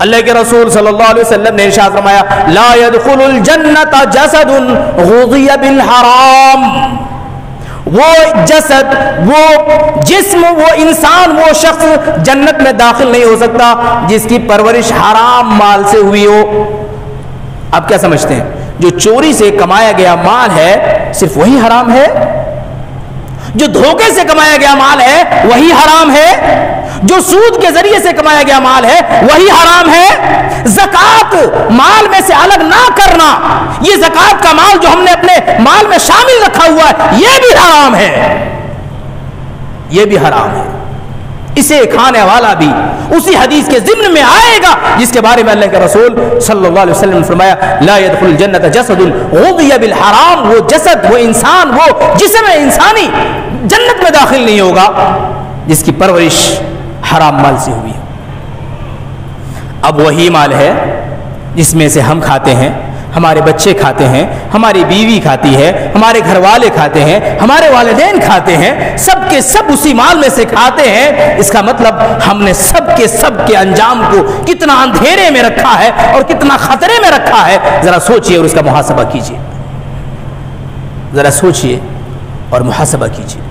اللہ کے رسول صلی اللہ علیہ وسلم نے ارشاد فرمایا لا يدخل الجنت جسد غذی بالحرام، وہ جسد، وہ جسم، وہ انسان، وہ شخص جنت میں داخل نہیں ہو سکتا جس کی پرورش حرام مال سے ہوئی ہو۔ آپ کیا سمجھتے ہیں جو چوری سے کمایا گیا مال ہے صرف وہی حرام ہے؟ جو دھوکے سے کمایا گیا مال ہے وہی حرام ہے؟ جو سود کے ذریعے سے کمایا گیا مال ہے وہی حرام ہے؟ زکوٰۃ مال میں سے الگ نہ کرنا، یہ زکوٰۃ کا مال جو ہم نے اپنے مال میں شامل رکھا ہوا ہے یہ بھی حرام ہے، یہ بھی حرام ہے۔ اسے کھانے والا بھی اسی حدیث کے ضمن میں آئے گا جس کے بارے میں اللہ کے رسول صلی اللہ علیہ وسلم نے فرمایا لا يدخل الجنت جسد غذی بالحرام، وہ جسد، وہ انسان، وہ جسم انسانی جنت میں داخل نہیں ہوگا جس کی پرورش حرام مال سے ہوئی۔ اب وہی مال ہے جس میں سے ہم کھاتے ہیں، ہمارے بچے کھاتے ہیں، ہماری بیوی کھاتی ہے، ہمارے گھر والے کھاتے ہیں، ہمارے والدین کھاتے ہیں، سب کے سب اسی مال میں سے کھاتے ہیں۔ اس کا مطلب ہم نے سب کے انجام کو کتنا اندھیرے میں رکھا ہے اور کتنا خطرے میں رکھا ہے، ذرا سوچئے اور اس کا محاسبہ کیجئے، ذرا سوچئے اور محاسبہ کیجئے۔